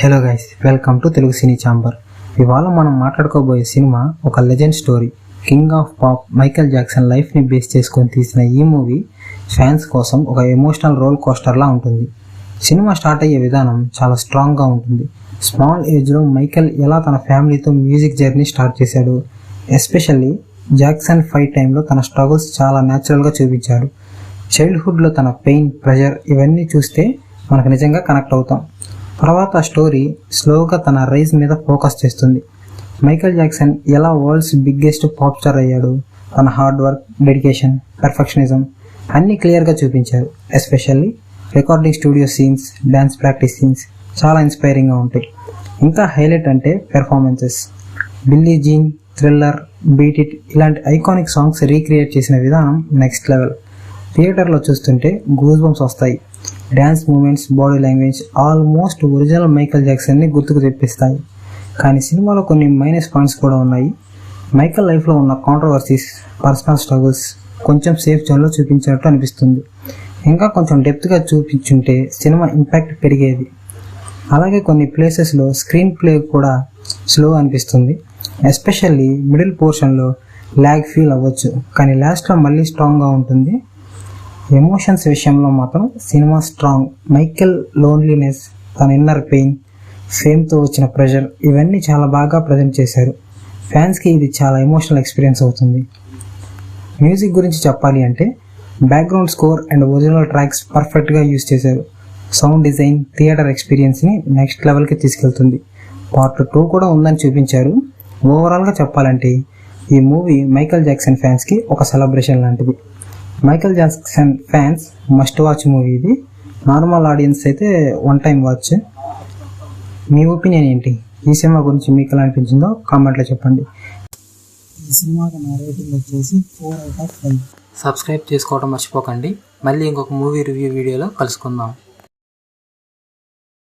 Hello guys, welcome to Telugu cine chamber. ఇవాళ మనం మాట్లాడుకోబోయే cinema ఒక legend story. King of pop Michael Jackson లైఫ్ని base చేసుకొని తీసిన ఈ మూవీ ఫ్యాన్స్ కోసం ఒక ఎమోషనల్ రోల్ కోస్టర్లా ఉంటుంది. సినిమా స్టార్ట్ అయ్యే విధానం చాలా స్ట్రాంగ్గా ఉంటుంది. స్మాల్ ఏజ్లో మైకేల్ ఎలా తన ఫ్యామిలీతో మ్యూజిక్ జర్నీ స్టార్ట్ చేశాడు. ఎస్పెషల్లీ జాక్సన్ ఫైట్ టైంలో తన స్ట్రగుల్స్ చాలా న్యాచురల్గా చూపించాడు. చైల్డ్హుడ్లో తన పెయిన్, ప్రెషర్ ఇవన్నీ చూస్తే మనకు నిజంగా కనెక్ట్ అవుతాం. తర్వాత స్టోరీ స్లోగా తన రైజ్ మీద ఫోకస్ చేస్తుంది. మైకేల్ జాక్సన్ ఎలా వరల్డ్స్ బిగ్గెస్ట్ పాప్ స్టార్ అయ్యాడు, తన హార్డ్ వర్క్, డెడికేషన్, పర్ఫెక్షనిజం అన్నీ క్లియర్గా చూపించారు. Especially recording studio scenes, dance practice scenes చాలా ఇన్స్పైరింగ్గా ఉంటాయి. ఇంకా హైలైట్ అంటే performances. Billie Jean, Thriller, Beat It ఇలాంటి ఐకానిక్ సాంగ్స్ రీక్రియేట్ చేసిన విధానం నెక్స్ట్ లెవెల్. థియేటర్లో చూస్తుంటే గూస్ బంప్స్ వస్తాయి. Dance moments, body language almost original Michael జాక్సన్ని గుర్తుకు తెప్పిస్తాయి. కానీ సినిమాలో కొన్ని మైనస్ పాయింట్స్ కూడా ఉన్నాయి. మైకేల్ లైఫ్లో ఉన్న కాంట్రవర్సీస్, పర్సనల్ స్ట్రగుల్స్ కొంచెం సేఫ్ జోన్లో చూపించినట్టు అనిపిస్తుంది. ఇంకా కొంచెం డెప్త్గా చూపించుంటే సినిమా ఇంపాక్ట్ పెరిగేది. అలాగే కొన్ని ప్లేసెస్లో స్క్రీన్ ప్లే కూడా స్లో అనిపిస్తుంది. ఎస్పెషల్లీ మిడిల్ పోర్షన్లో ల్యాగ్ ఫీల్ అవ్వచ్చు, కానీ లాస్ట్లో మళ్ళీ స్ట్రాంగ్గా ఉంటుంది. ఎమోషన్స్ విషయంలో మాత్రం సినిమా స్ట్రాంగ్. మైకేల్ లోన్లీనెస్, తన ఇన్నర్ పెయిన్, ఫేమ్తో వచ్చిన ప్రెషర్ ఇవన్నీ చాలా బాగా ప్రజెంట్ చేశారు. ఫ్యాన్స్కి ఇది చాలా ఎమోషనల్ ఎక్స్పీరియన్స్ అవుతుంది. మ్యూజిక్ గురించి చెప్పాలి అంటే background score and original tracks పర్ఫెక్ట్గా యూజ్ చేశారు. సౌండ్ డిజైన్ థియేటర్ ఎక్స్పీరియన్స్ని నెక్స్ట్ లెవెల్కి తీసుకెళ్తుంది. పార్ట్ 2 కూడా ఉందని చూపించారు. ఓవరాల్గా చెప్పాలంటే ఈ మూవీ మైకేల్ జాక్సన్ ఫ్యాన్స్కి ఒక సెలబ్రేషన్ లాంటిది. Michael Jackson fans must watch movie ఇది. నార్మల్ ఆడియన్స్ అయితే వన్ టైం వాచ్. మీ ఒపీనియన్ ఏంటి? ఈ సినిమా గురించి మీకు ఎలా అనిపించిందో కామెంట్లో చెప్పండి. ఈ సినిమాకి నా రేటింగ్ వచ్చేసి 4/5. సబ్స్క్రైబ్ చేసుకోవడం మర్చిపోకండి. మళ్ళీ ఇంకొక మూవీ రివ్యూ వీడియోలో కలుసుకుందాం.